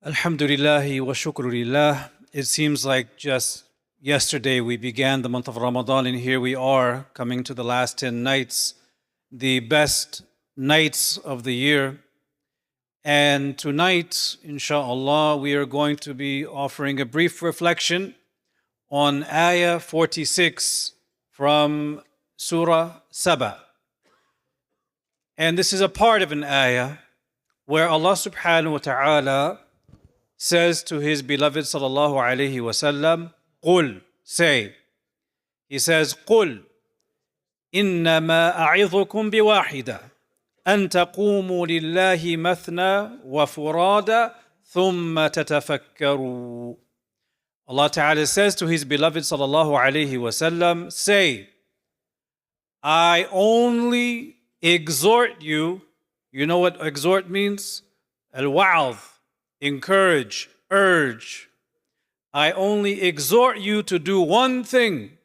Alhamdulillahi wa shukrulillah. It seems like just yesterday we began the month of Ramadan, and here we are coming to the last 10 nights, the best nights of the year. And tonight, inshallah, we are going to be offering a brief reflection on Ayah 46 from Surah Saba. And this is a part of an ayah where Allah subhanahu wa ta'ala says to his beloved sallallahu alayhi wasallam, "Qul," say. He says, "Qul, innama a'idhukum biwahida, an taqumu lillahi mathna wa furada, thumma tatafakkaru." Allah Ta'ala says to his beloved sallallahu alayhi wasallam, say, I only exhort you. You know what exhort means? Al-wa'adh, encourage, urge. I only exhort you to do one thing.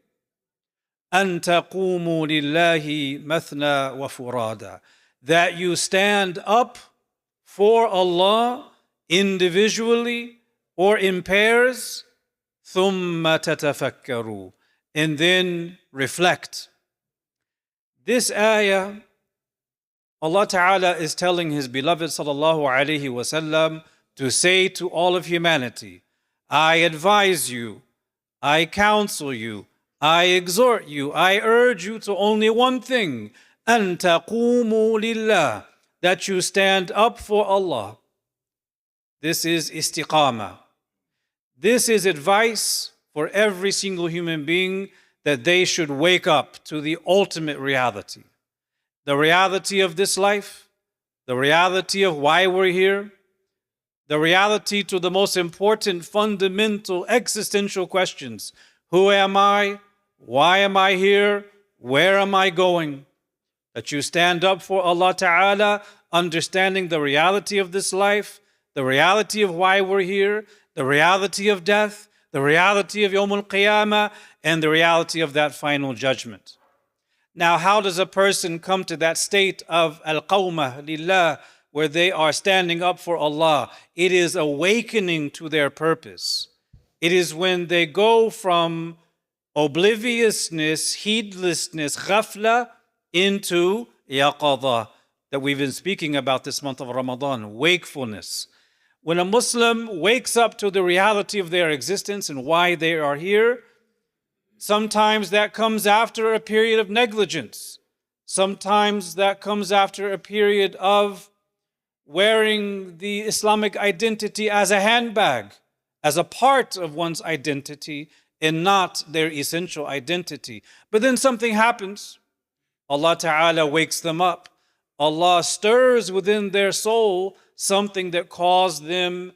أَن تَقُومُوا لِلَّهِ مَثْنَى وَفُرَادًا, that you stand up for Allah individually or in pairs, ثُمَّ تَتَفَكَّرُوا, and then reflect. This ayah, Allah Ta'ala is telling His beloved sallallahu alayhi wasallam to say to all of humanity, I advise you, I counsel you, I exhort you, I urge you to only one thing, أَن تَقُومُوا لِلَّهِ, that you stand up for Allah. This is istiqamah. This is advice for every single human being, that they should wake up to the ultimate reality. The reality of this life, the reality of why we're here, the reality to the most important, fundamental, existential questions. Who am I? Why am I here? Where am I going? That you stand up for Allah Ta'ala, understanding the reality of this life, the reality of why we're here, the reality of death, the reality of Yawm al-Qiyamah, and the reality of that final judgment. Now, how does a person come to that state of al-qawmah lillah, where they are standing up for Allah? It is awakening to their purpose. It is when they go from obliviousness, heedlessness, ghafla, into yaqadha, that we've been speaking about this month of Ramadan, wakefulness. When a Muslim wakes up to the reality of their existence and why they are here, sometimes that comes after a period of negligence. Sometimes that comes after a period of wearing the Islamic identity as a handbag, as a part of one's identity and not their essential identity. But then something happens. Allah Ta'ala wakes them up. Allah stirs within their soul something that caused them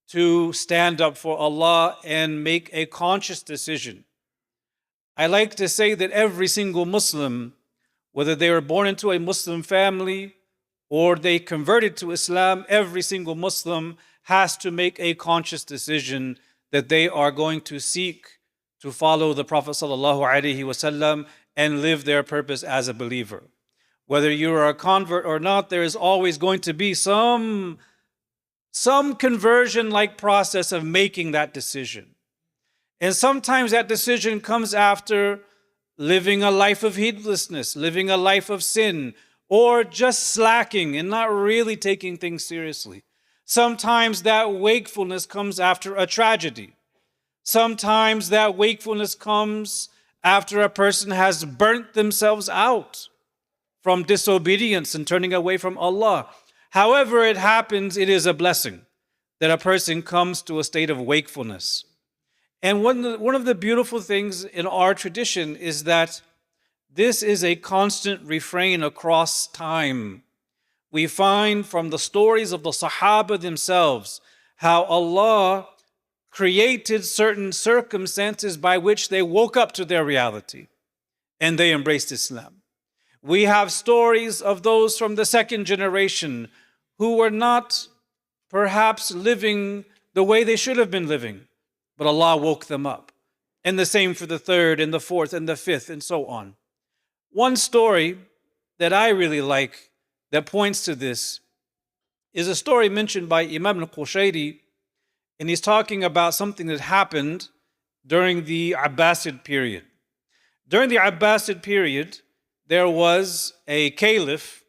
to stand up for Allah and make a conscious decision. I like to say that every single Muslim, whether they were born into a Muslim family or they converted to Islam, every single Muslim has to make a conscious decision that they are going to seek to follow the Prophet ﷺ and live their purpose as a believer. Whether you are a convert or not, there is always going to be some conversion-like process of making that decision. And sometimes that decision comes after living a life of heedlessness, living a life of sin, or just slacking and not really taking things seriously. Sometimes that wakefulness comes after a tragedy. Sometimes that wakefulness comes after a person has burnt themselves out from disobedience and turning away from Allah. However it happens, it is a blessing that a person comes to a state of wakefulness. And one of the beautiful things in our tradition is that this is a constant refrain across time. We find from the stories of the Sahaba themselves how Allah created certain circumstances by which they woke up to their reality and they embraced Islam. We have stories of those from the second generation who were not perhaps living the way they should have been living, but Allah woke them up. And the same for the third and the fourth and the fifth and so on. One story that I really like that points to this is a story mentioned by Imam al-Qushayri And he's talking about something that happened during the Abbasid period. During the Abbasid period, there was a caliph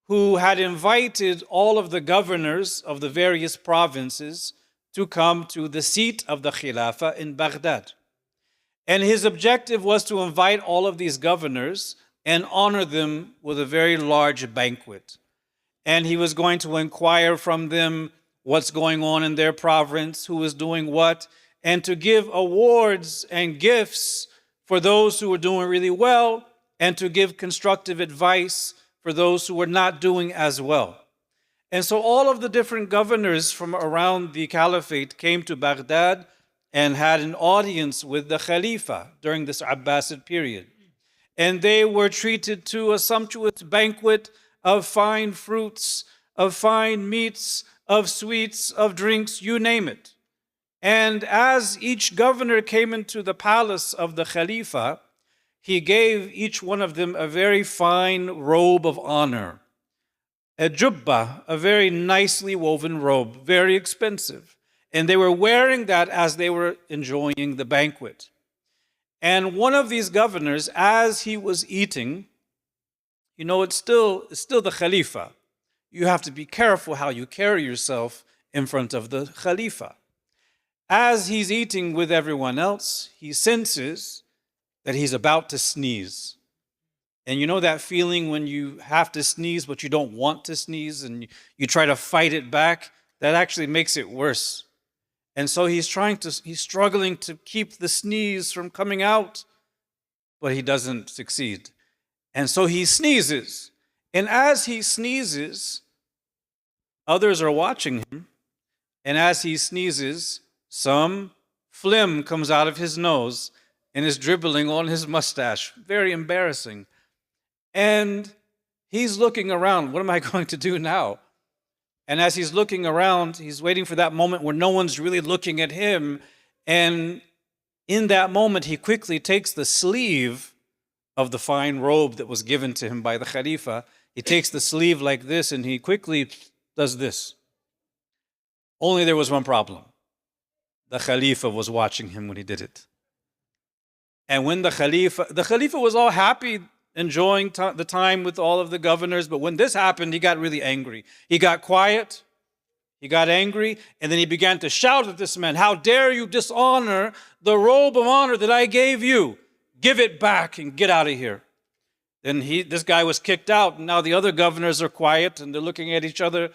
who had invited all of the governors of the various provinces to come to the seat of the Khilafah in Baghdad. And his objective was to invite all of these governors and honor them with a very large banquet. And he was going to inquire from them what's going on in their province, who is doing what, and to give awards and gifts for those who were doing really well, and to give constructive advice for those who were not doing as well. And so all of the different governors from around the caliphate came to Baghdad and had an audience with the Khalifa during this Abbasid period. And they were treated to a sumptuous banquet of fine fruits, of fine meats, of sweets, of drinks, you name it. And as each governor came into the palace of the Khalifa, he gave each one of them a very fine robe of honor, a jubbah, a very nicely woven robe, very expensive. And they were wearing that as they were enjoying the banquet. And one of these governors, as he was eating, you know, it's still the Khalifa. You have to be careful how you carry yourself in front of the Khalifa. As he's eating with everyone else, he senses that he's about to sneeze. And you know that feeling when you have to sneeze, but you don't want to sneeze, and you try to fight it back? That actually makes it worse. And so he's struggling to keep the sneeze from coming out, but he doesn't succeed. And so he sneezes. And as he sneezes, others are watching him. And as he sneezes, some phlegm comes out of his nose and is dribbling on his mustache. Very embarrassing. And he's looking around. What am I going to do now? And as he's looking around, he's waiting for that moment where no one's really looking at him. And in that moment, he quickly takes the sleeve of the fine robe that was given to him by the Khalifa. He takes the sleeve like this and he quickly does this. Only there was one problem. The Khalifa was watching him when he did it. And when the Khalifa was all happy, enjoying the time with all of the governors, but when this happened, he got really angry. He got quiet, he got angry, and then he began to shout at this man, "How dare you dishonor the robe of honor that I gave you? Give it back and get out of here." Then this guy was kicked out, and now the other governors are quiet, and they're looking at each other.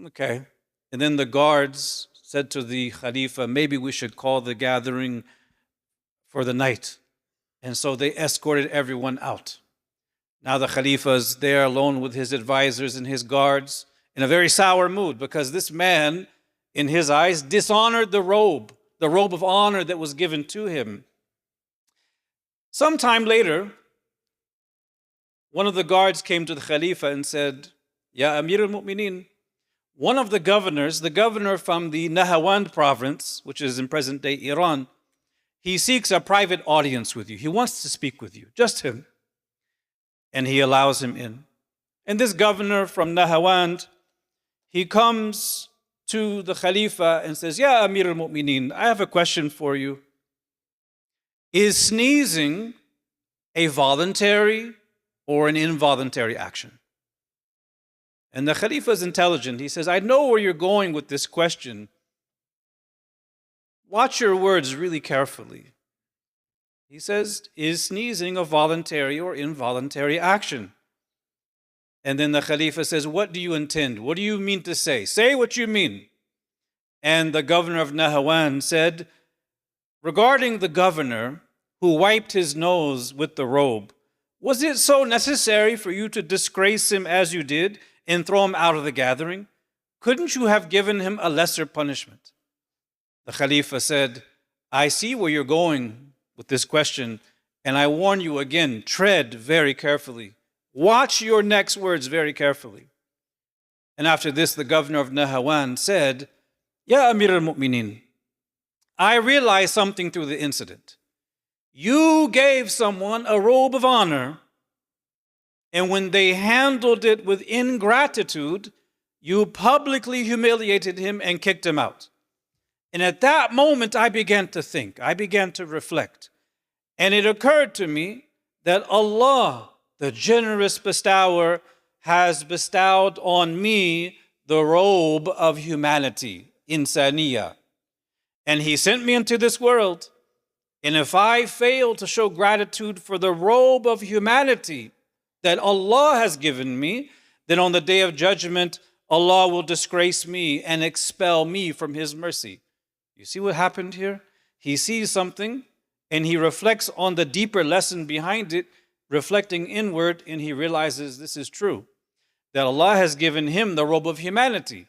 Okay. And then the guards said to the Khalifa, "Maybe we should call the gathering for the night." And so they escorted everyone out. Now the Khalifa is there alone with his advisors and his guards in a very sour mood because this man, in his eyes, dishonored the robe of honor that was given to him. Sometime later, one of the guards came to the Khalifa and said, "Ya Amir al-Mu'mineen, one of the governors, the governor from the Nahawand province, which is in present-day Iran, he seeks a private audience with you. He wants to speak with you, just him." And he allows him in. And this governor from Nahawand, he comes to the Khalifa and says, "Ya Amir al-Mu'mineen, I have a question for you. Is sneezing a voluntary or an involuntary action?" And the Khalifa is intelligent. He says, "I know where you're going with this question. Watch your words really carefully." He says, "Is sneezing a voluntary or involuntary action?" And then the Khalifa says, "What do you intend? What do you mean to say? Say what you mean." And the governor of Nahawand said, "Regarding the governor who wiped his nose with the robe, was it so necessary for you to disgrace him as you did and throw him out of the gathering? Couldn't you have given him a lesser punishment?" The Khalifa said, "I see where you're going with this question, and I warn you again, tread very carefully. Watch your next words very carefully." And after this, the governor of Nahawand said, "Ya Amir al-Mu'mineen, I realized something through the incident. You gave someone a robe of honor, and when they handled it with ingratitude, You publicly humiliated him and kicked him out. And at that moment, I began to think, I began to reflect. And it occurred to me that Allah, the generous bestower, has bestowed on me the robe of humanity, insaniya. And He sent me into this world. And if I fail to show gratitude for the robe of humanity that Allah has given me, then on the day of judgment, Allah will disgrace me and expel me from His mercy. You see what happened here? He sees something and he reflects on the deeper lesson behind it, reflecting inward, and he realizes this is true, that Allah has given him the robe of humanity.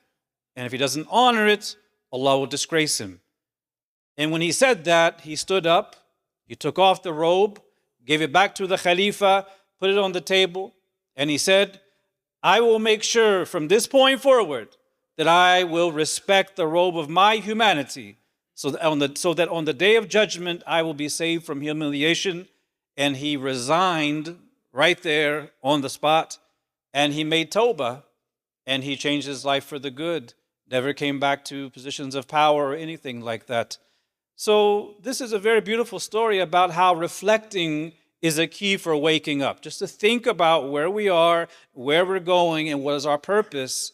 And if he doesn't honor it, Allah will disgrace him. And when he said that, he stood up, he took off the robe, gave it back to the Khalifa, put it on the table, and he said, I will make sure from this point forward that I will respect the robe of my humanity, so that on the day of judgment I will be saved from humiliation. And he resigned right there on the spot, and he made tawbah, and he changed his life for the good, never came back to positions of power or anything like that. So this is a very beautiful story about how reflecting is a key for waking up. Just to think about where we are, where we're going, and what is our purpose.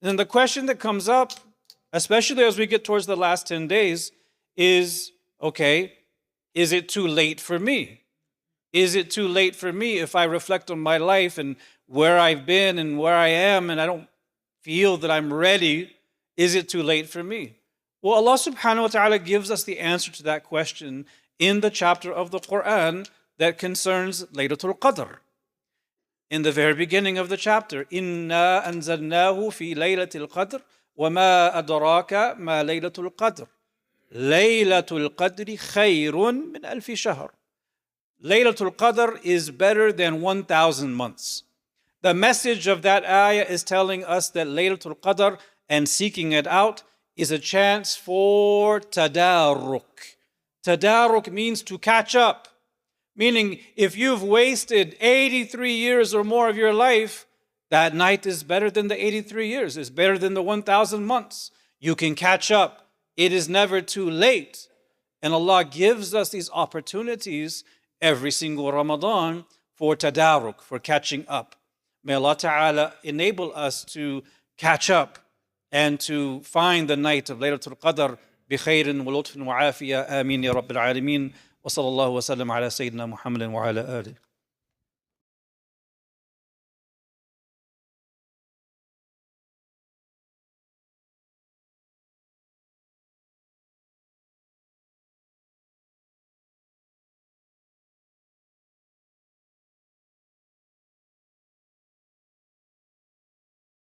And then the question that comes up, especially as we get towards the last 10 days, is, okay, is it too late for me? Is it too late for me if I reflect on my life and where I've been and where I am and I don't feel that I'm ready? Is it too late for me? Well, Allah subhanahu wa ta'ala gives us the answer to that question in the chapter of the Quran that concerns Laylatul Qadr. In the very beginning of the chapter, Inna anzalnahu fi laylatil qadr wa ma adraka ma laylatul qadr. Laylatul qadri khayrun min alfi shahr. Laylatul Qadr is better than 1,000 months. The message of that ayah is telling us that Laylatul Qadr and seeking it out is a chance for tadarruk. Tadarruk means to catch up. Meaning, if you've wasted 83 years or more of your life, that night is better than the 83 years. It's better than the 1,000 months. You can catch up. It is never too late. And Allah gives us these opportunities every single Ramadan for tadarruk, for catching up. May Allah Ta'ala enable us to catch up and to find the night of Laylatul Qadr bi khairin wa lutfin wa afiyah. Ameen ya Rabbil Alameen. Wa sallallahu wa sallam ala Sayyidina Muhammadin wa ala alihi.